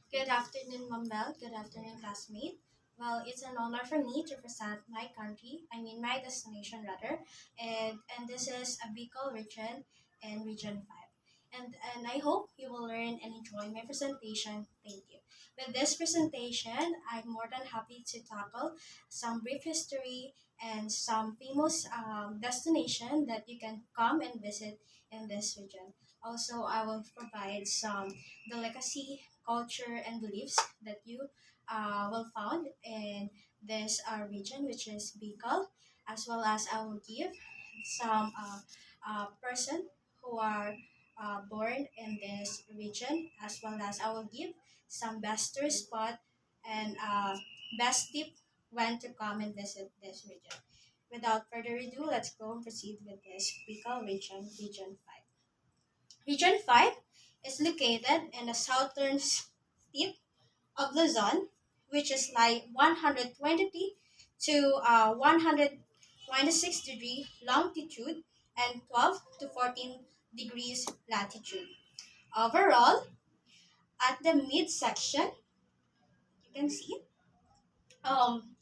Good afternoon, Mambel. Good afternoon, classmate. Well, it's an honor for me to present my country, my destination rather, and this is a Bicol region and Region 5. And I hope you will learn and enjoy my presentation. Thank you. With this presentation, I'm more than happy to tackle some brief history and some famous destination that you can come and visit in this region. Also, I will provide some the legacy, culture, and beliefs that you will found in this region, which is Bicol, as well as I will give some person who are born in this region, as well as I will give some best tourist spot and best tip when to come and visit this region. Without further ado, let's go and proceed with this Bicol region, Region 5. Region 5 is located in the southern tip of Luzon, which is like 120 to 126 degree longitude and 12 to 14 degrees latitude. Overall, at the midsection, you can see um,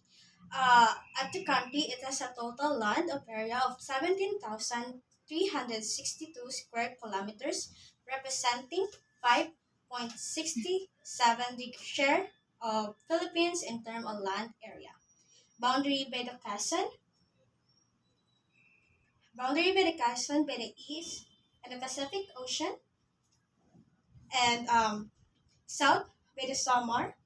at the country, it has a total land of area of 17,362 square kilometers, representing 5.67 the share of Philippines in terms of land area. Boundary by the Quezon, boundary by the Quezon by the east and the Pacific Ocean, and south by the Samar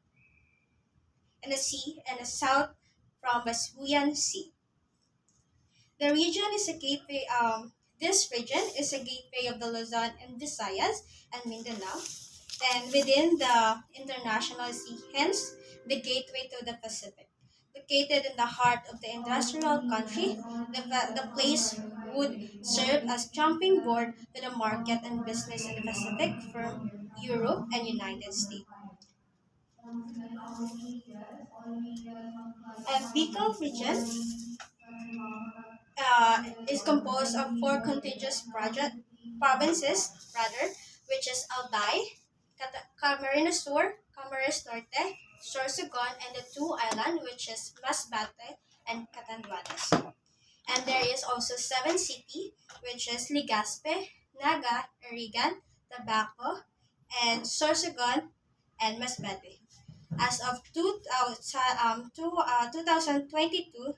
and the sea, and the south from Basbuyan Sea. The region is a gateway. This region is a gateway of the Luzon and Visayas and Mindanao, and within the international sea, hence the gateway to the Pacific. Located in the heart of the industrial country, the place would serve as jumping board to the market and business in the Pacific from Europe and United States. And Bicol region is composed of four contiguous provinces, rather, which is Albay, Camarines Sur, Camarines Norte, Sorsogon, and the two islands, which is Masbate and Catanduanes. And there is also seven city, which is Legazpi, Naga, Irigan, Tabaco, and Sorsogon, and Masbate. As of 2022,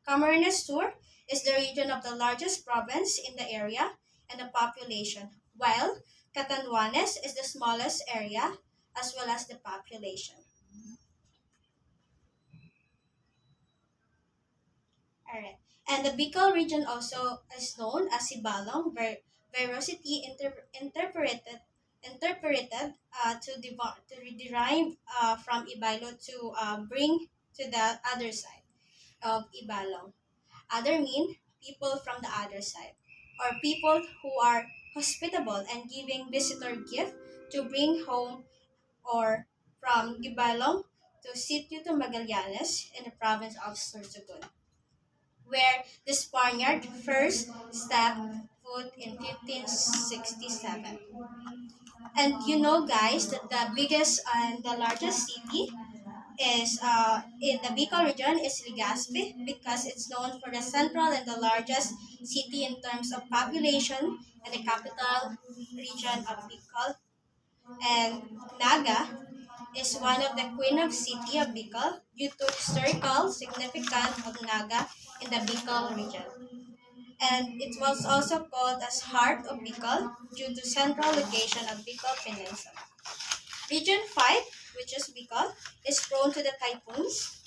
Camarines Sur is the region of the largest province in the area and the population, while Catanduanes is the smallest area as well as the population. Alright. And the Bicol region also is known as Sibalong, where veracity interpreted to derive from Ibalo to bring to the other side of Ibalong. Other mean people from the other side, or people who are hospitable and giving visitor gift to bring home, or from Gibalong to Sitio to Magallanes in the province of Sorsogon, where the Spaniard first stepped foot in 1567. And you know, guys, that the biggest and the largest city is in the Bicol region is Legazpi, because it's known for the central and the largest city in terms of population and the capital region of Bicol. And Naga is one of the queen of city of Bicol due to historical significance of Naga in the Bicol region. And it was also called as Heart of Bicol due to central location of Bicol Peninsula. Region 5, which is Bicol, is prone to the typhoons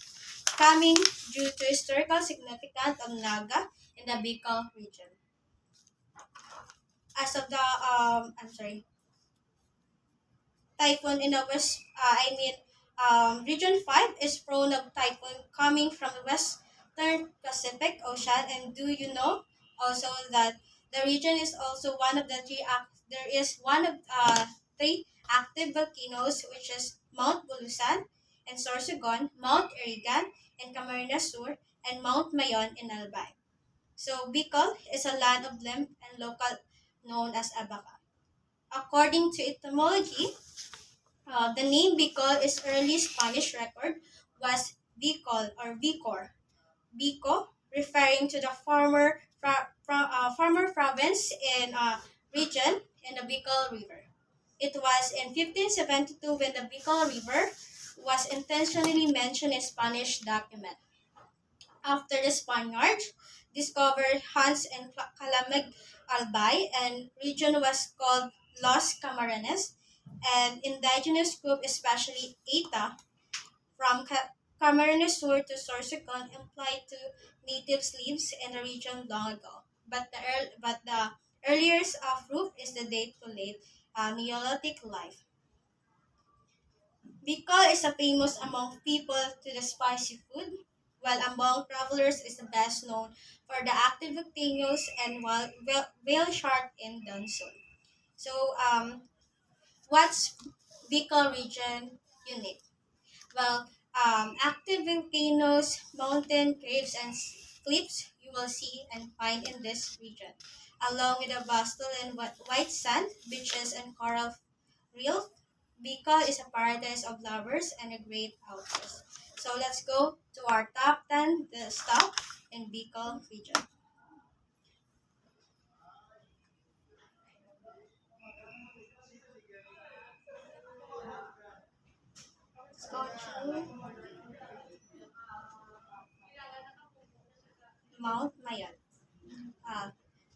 coming due to historical significance of Naga in the Bicol region. As of the typhoon in the west, Region 5 is prone of typhoon coming from the western Pacific Ocean. And do you know also that the region is also one of the there is one of three active volcanoes, which is Mount Bulusan and Sorsogon, Mount Irigan and Camarines Sur, and Mount Mayon in Albay. So Bicol is a land of lymph and local known as Abaca. According to etymology, The name Bicol is early Spanish record was Bicol or Vicor. Bico, referring to the former province in region in the Bicol River. It was in 1572 when the Bicol River was intentionally mentioned in Spanish document. After the Spaniards discovered Hans and Calamig Albay, and region was called Los Camarines, and indigenous group, especially Eta, from Camarines Sur to Sorsogon, implied to native slaves in the region long ago. But the earliest proof is the date to late Neolithic life. Bicol is a famous among people to the spicy food, while among travelers is the best known for the active volcanoes and whale shark in Dunson. So, what's Bicol region unique? Well, active volcanoes, mountain caves, and cliffs you will see and find in this region, along with the basalt and white sand, beaches, and coral reef. Bicol is a paradise of lovers and a great outpost. So let's go to our top 10 the stop in Bicol region. Let's go to Mount Mayon. Uh,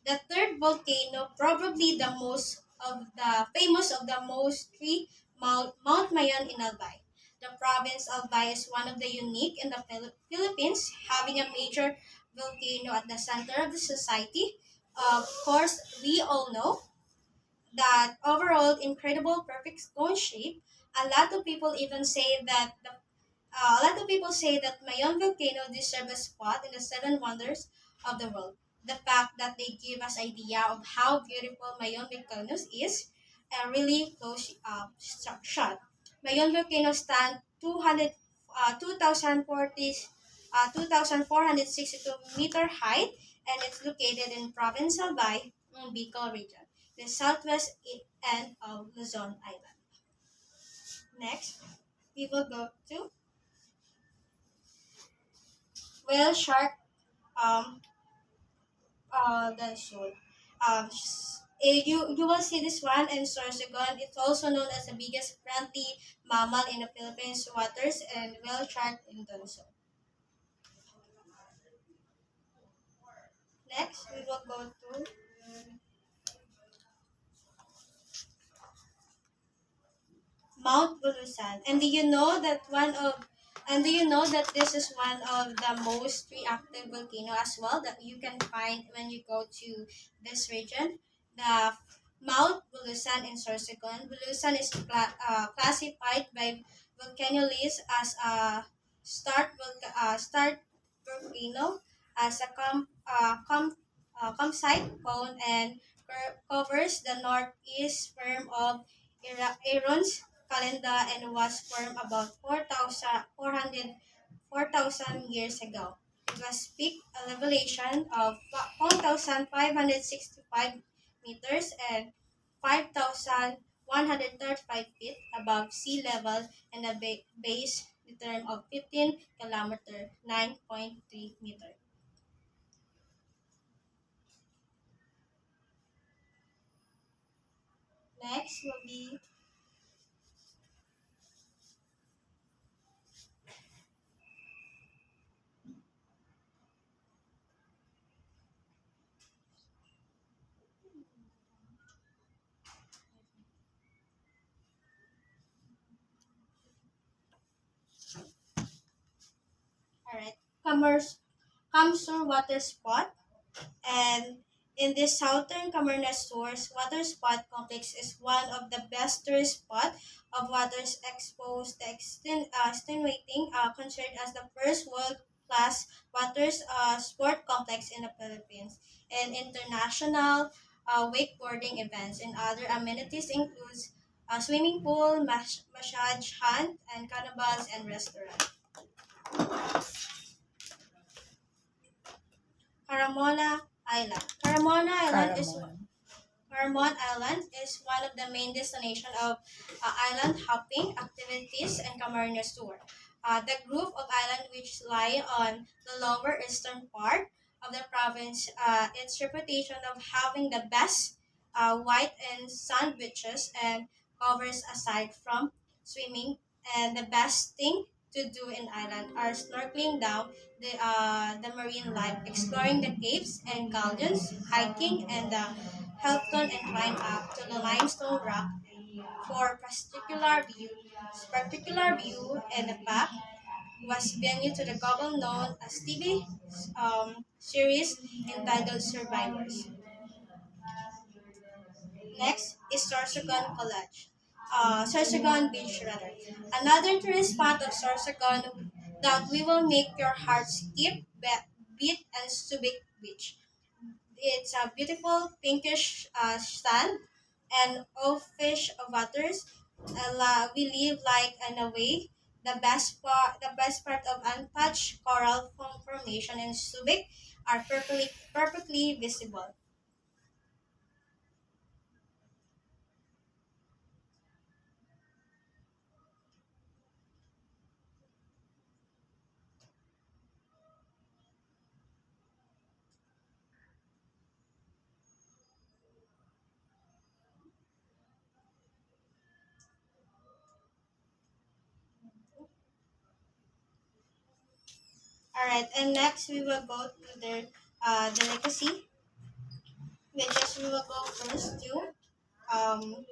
the third volcano, probably the most of the famous of the most three Mount Mayon in Albay. The province of Albay is one of the unique in the Philippines, having a major volcano at the center of the society. Of course, we all know that overall incredible perfect cone shape. A lot of people say that Mayon volcano deserves a spot in the seven wonders of the world. The fact that they give us idea of how beautiful Mayon volcano is a really close shot. Mayon volcano stands 2,462 meter height, and it's located in province Albay, in Bicol region, the southwest end of Luzon Island. Next, we will go to whale shark um the soul. You will see this one in Sorsogon. It's also known as the biggest friendly mammal in the Philippines waters and whale shark in Dunso. Next, we will go to Mount Bulusan. And do you know that this is one of the most reactive volcano as well that you can find when you go to this region? The Mount Bulusan in Sorsogon. Bulusan is classified by volcanologists as a start volcano, as a campsite cone, and covers the northeast rim of Aaron's calendar and was formed about 4,000 years ago. It was peak elevation of 1,565 meters and 5,135 feet above sea level, and a base the term of 15 kilometer, 9.3 meter. Next will be alright. Kamsur water spot. And in this southern Camarines Source water spot complex is one of the best tourist spot of waters exposed to extenuating, considered as the first world-class waters sport complex in the Philippines. And international wakeboarding events and other amenities includes a swimming pool, massage hunt, and carnivals and restaurant. Caramona Island. Caramona Island is Caramon. Marmont Island is one of the main destinations of island hopping activities and Camarines tour. The group of islands which lie on the lower eastern part of the province, its reputation of having the best white and sand beaches and covers aside from swimming, and the best thing to do in Ireland are snorkeling down the marine life, exploring the caves and gardens, hiking, and the Helpton and climb up to the limestone rock for particular view, and the path was venue to the global known as TV series entitled Survivors. Next is Sorsogon Beach rather. Another tourist spot of Sorsogon that we will make your heart skip, beat and Subic Beach. It's a beautiful pinkish sand and oafish waters. We live like in a way. The best part of untouched coral formation in Subic are perfectly visible. All right, and next we will go to the delicacy, which is we will go first to um,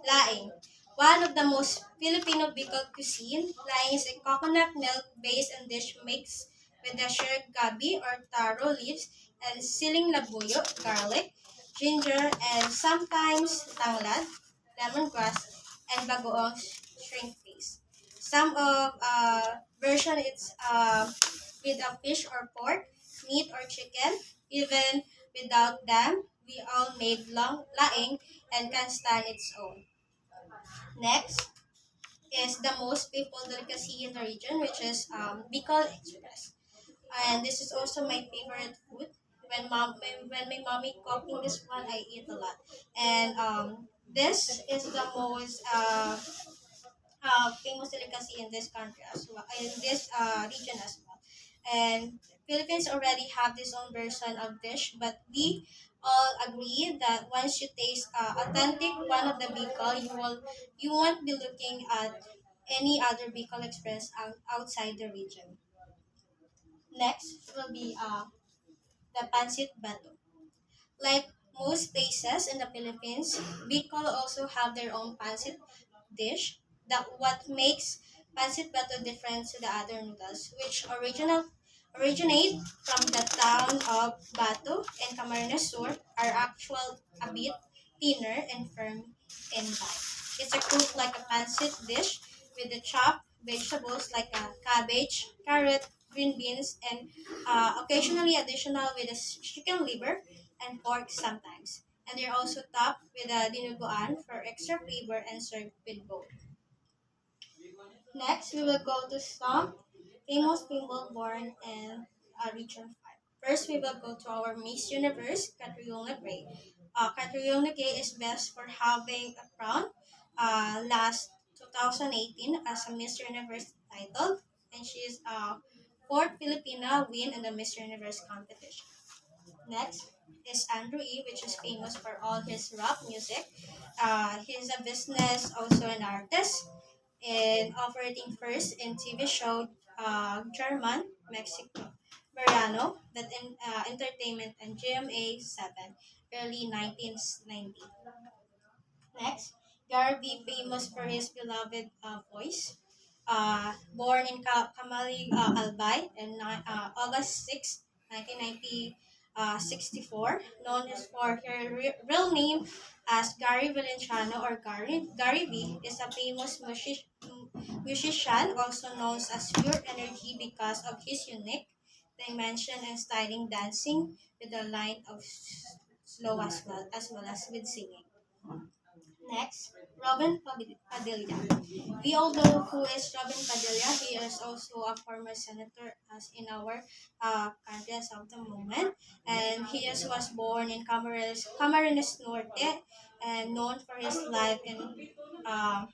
laing. One of the most Filipino Bicol cuisine, laing is a coconut milk-based and dish mixed with the shared gabi or taro leaves and siling labuyo, garlic, ginger, and sometimes tanglad, lemongrass, and bagoong shrimp paste. Some of version it's with a fish or pork, meat or chicken. Even without them, we all made long laing and can stand its own. Next is the most people delicacy in the region, which is Bicol Express. And this is also my favorite food. When my mommy cooking this one, I eat a lot. And this is the most famous delicacy in this country as well, in this region as well. And Philippines already have this own version of dish, but we all agree that once you taste authentic one of the Bicol, you won't be looking at any other Bicol Express outside the region. Next will be the pancit bato. Like most places in the Philippines, Bicol also have their own pancit dish. That what makes pancit bato different to the other noodles, which originate from the town of Bato and Camarines Sur, are actual a bit thinner and firm in bite. It's a cooked like a pancit dish with the chopped vegetables like a cabbage, carrot, green beans, and occasionally additional with a chicken liver and pork sometimes. And they're also topped with a dinuguan for extra flavor and served with both. Next, we will go to some famous people born in Region 5. First, we will go to our Miss Universe, Catriona Gray. Catriona Gray is best for having a crown last 2018 as a Miss Universe title, and she is fourth Filipina win in the Miss Universe competition. Next is Andrew E, which is famous for all his rap music. He's a business, also an artist, and operating first in TV show German, Mexico, Mariano, that in Entertainment and GMA 7, early 1990. Next, Garvey, famous for his beloved voice. Born in Camali, Albay, in August 6, 1964, known as for her real name as Gary Valenciano or Gary V, is a famous musician, also known as Pure Energy because of his unique dimension and styling dancing with a line of slow as well as with singing. Next Padilla. We all know who is Robin Padilla. He is also a former senator as in our country as of the moment. And was born in Camarines Norte and known for his life in uh,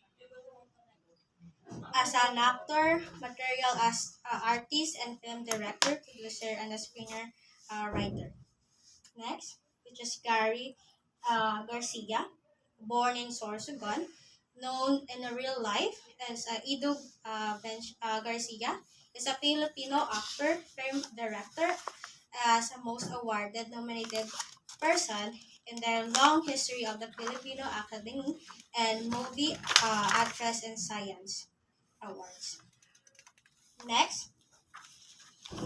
as an actor, material as artist and film director, producer, and a screener writer. Next, which is Gary Garcia, born in Sorsogon, known in a real life as Ido Garcia, is a Filipino actor, film director, as a most awarded nominated person in the long history of the Filipino Academy and Movie Actress in Science Awards. Next,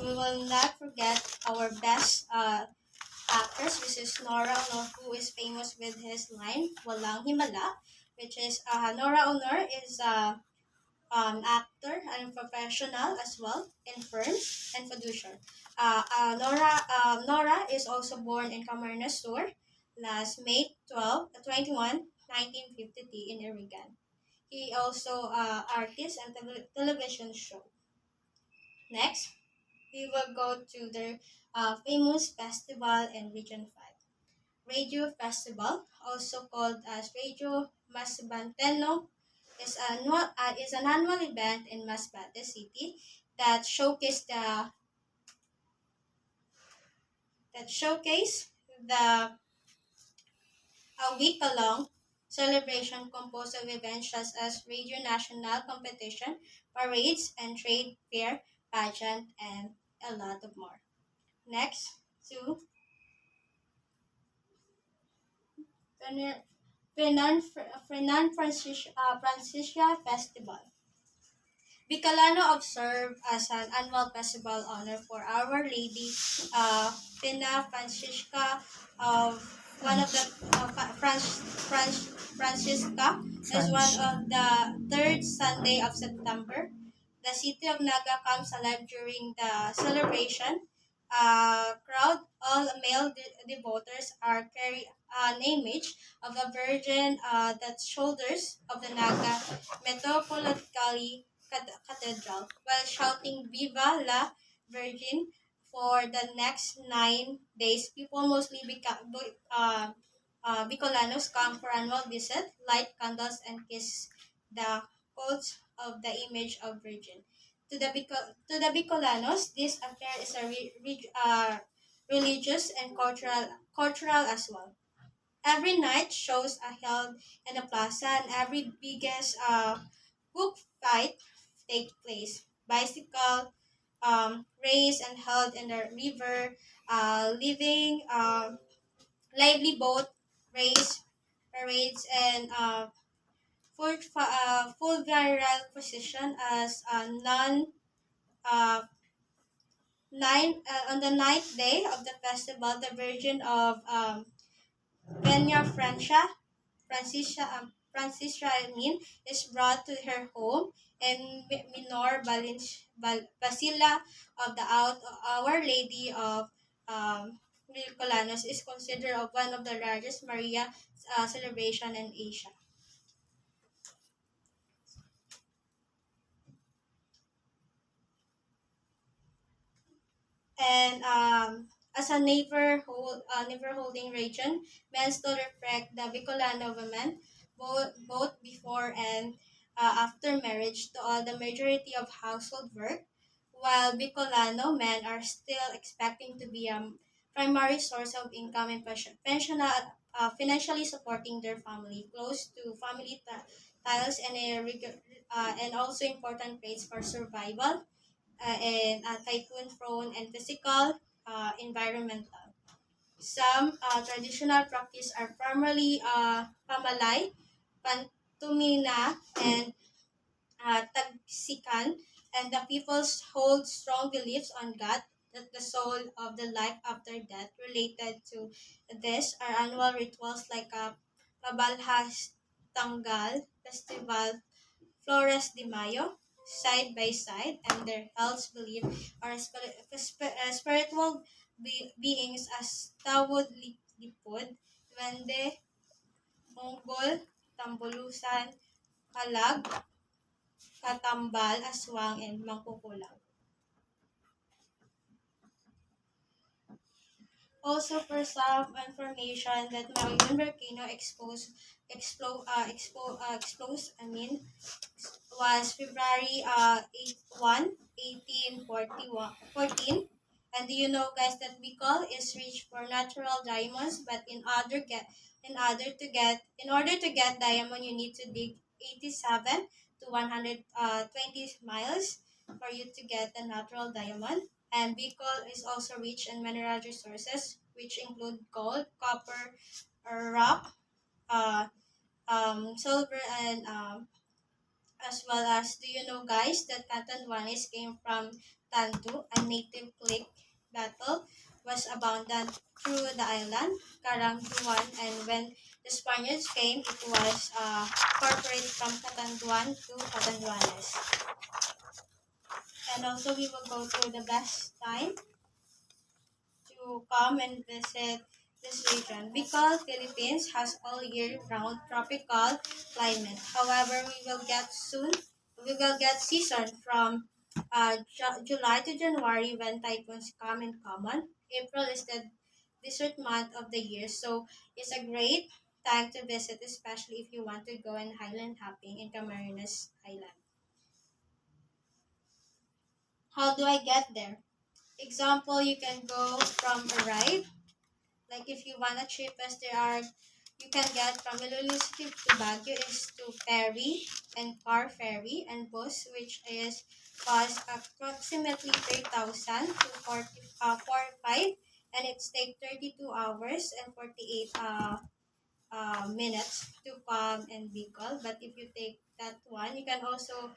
we will not forget our best actress, which is Nora Honor, who is famous with his line "Walang Himala," which is Nora Honor is a actor and professional as well in films and producer. Nora is also born in Camarines Sur last May 21, 1953 in Irigan. He also artist and television show. Next, we will go to the famous festival in Region 5. Radio Festival, also called as Radio Masbanteno, is an annual event in Masbate City that showcase the a week-long celebration composed of events such as Radio National competition, parades, and trade fair, pageant, and a lot of more. Next, to Francisca Festival. Bicolano observed as an annual festival honor for Our Lady Pina Francisca of one of the Francisca is one of the third Sunday of September. The city of Naga comes alive during the celebration. Crowd, all male devotees are carry an image of a virgin that shoulders of the Naga Metropolitan Cathedral while shouting Viva la Virgin for the next 9 days. People mostly Bicolanos come for annual visit, light candles, and kiss the quotes of the image of Virgin. To the Bicolanos, this affair is a religious and cultural as well. Every night shows are held in the plaza and every biggest book fight take place. Bicycle race and held in the river, living lively boat race, parades, and full viral position as a uh, on the ninth day of the festival, the Virgin of Peña Francisca, is brought to her home in Minor Basila of the Our Lady of Colanos is considered of one of the largest Maria celebration in Asia. And as a neighbor holding region, men still reflect the Bicolano women, both before and after marriage, to all the majority of household work, while Bicolano men are still expecting to be a primary source of income and financially supporting their family, close to family ties and and also important traits for survival and typhoon prone and physical environmental. Some traditional practice are primarily pamalay, pantumina, and tagsikan, and the peoples hold strong beliefs on God that the soul of the life after death related to this are annual rituals like a Pabalhas Tanggal Festival Flores de Mayo, side by side, and their health belief are spiritual beings as Tawod Lipod, Duende, Mongol. Tambulusan, Kalag, Katambal, Aswang, and Mangkukulam. Also, for some information that Mayon volcano exposed, was February 14. And do you know, guys, that Bicol is rich for natural diamonds, but in order to get diamond, you need to dig 87 to 120 miles for you to get a natural diamond. And Bicol is also rich in mineral resources, which include gold, copper, rock, uh, silver, and as well as, do you know, guys, that Catanduanes came from Tandu, a native clique battle was abundant through the island, Caranduan, and when the Spaniards came, it was incorporated from Catanduan to Catanduanes. And also, we will go to the best time to come and visit this region because Philippines has all year round tropical climate. However, we will get season from July to January when typhoons come in common. April is the desert month of the year, so it's a great time to visit, especially if you want to go in highland hopping in Camarines Island. How do I get there? Example, you can go from a ride. Like if you want a cheapest, you can get from Iloilo City to Baguio is to ferry and car ferry and bus, which is cost approximately 3,000 to 45, and it's take 32 hours and 48 minutes to come and Bicol. But if you take that one, you can also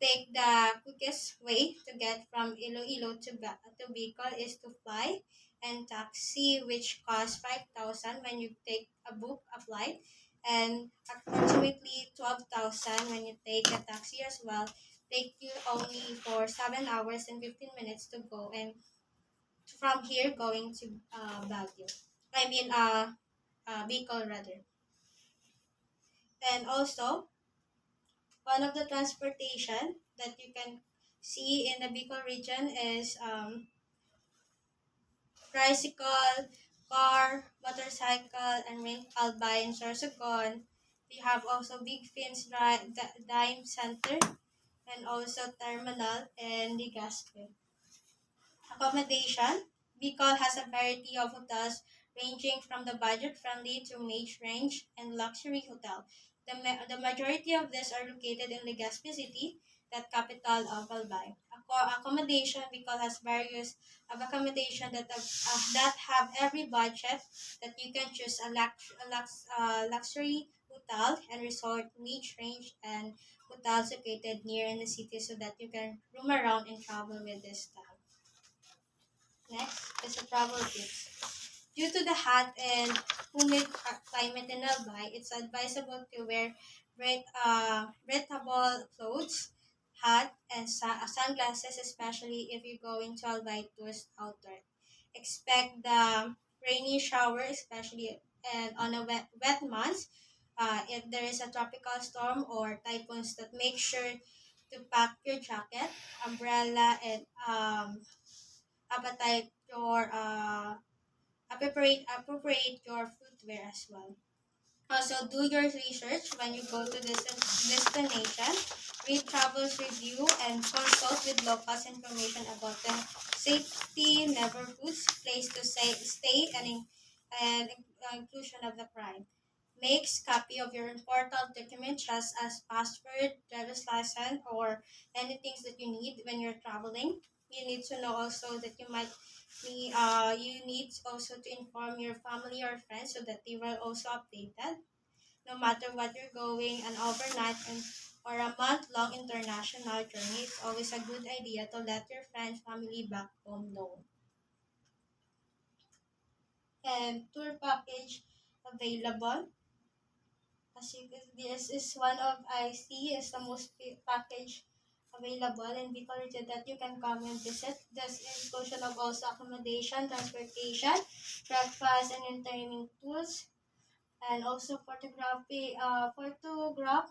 take the quickest way to get from Iloilo to Bicol is to fly and taxi, which costs 5,000 when you take a book a flight, and approximately 12,000 when you take a taxi as well. Take you only for 7 hours and 15 minutes to go, and from here going to Baguio. I mean, Bicol rather. And also, one of the transportation that you can see in the Bicol region is tricycle, car, motorcycle, and rental by in Sorsogon. We have also Big Fins Dime Center and also terminal and Legazpi. Accommodation. Bicol has a variety of hotels ranging from the budget-friendly to mid-range and luxury hotel. The majority of these are located in Legazpi City, that capital of Albay. Accommodation, Bicol has various of accommodation that have every budget that you can choose luxury hotel and resort mid-range and hotels located near in the city so that you can roam around and travel with this style. Next is the travel tips. Due to the hot and humid climate in Albay, it's advisable to wear breathable clothes, hat, and sunglasses, especially if you're going to Albay tourist outdoor. Expect the rainy shower, especially and on a wet months. If there is a tropical storm or typhoons, that make sure to pack your jacket, umbrella, and appetite your appropriate your footwear as well. Also, do your research when you go to this destination. Read travels review and consult with locals information about the safety, neighborhoods, place to stay, and inclusion of the crime. Makes copy of your important documents such as passport, driver's license, or anything that you need when you're traveling. You need to know also that you need also to inform your family or friends so that they will also updated. No matter what you're going, an overnight or a month-long international journey, it's always a good idea to let your friends, family back home know. And tour package available. As you can, this is one of I see is the most package available in Bicol region that you can come and visit. This inclusion of also accommodation, transportation, breakfast, and entertainment tools. and also photography, photograph,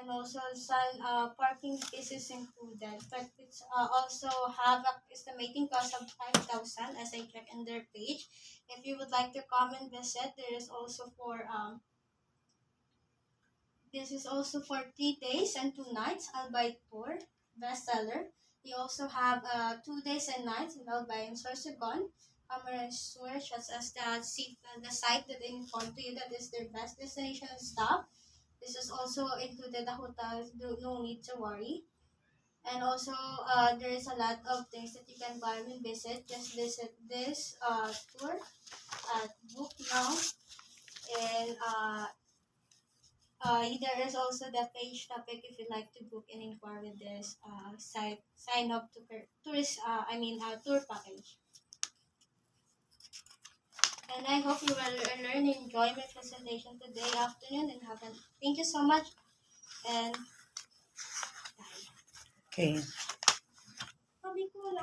and also some parking spaces included. But it's also have a estimating cost of 5,000 as I check in their page. If you would like to come and visit, there is also for this is also for 3 days and 2 nights. I'll buy tour bestseller. We also have 2 days and nights in Albay and Sorsogon. Resort such as the site that they informed to you that is their best destination and stuff. This is also included the hotels. No need to worry. And also, there is a lot of things that you can buy and visit. Just visit this tour at Book Now, and there is also the page topic if you'd like to book and inquire with this site. Sign up to tourist. Tour package. And I hope you will learn and enjoy my presentation today afternoon and have a thank you so much and bye. Okay. Sabi ko, wala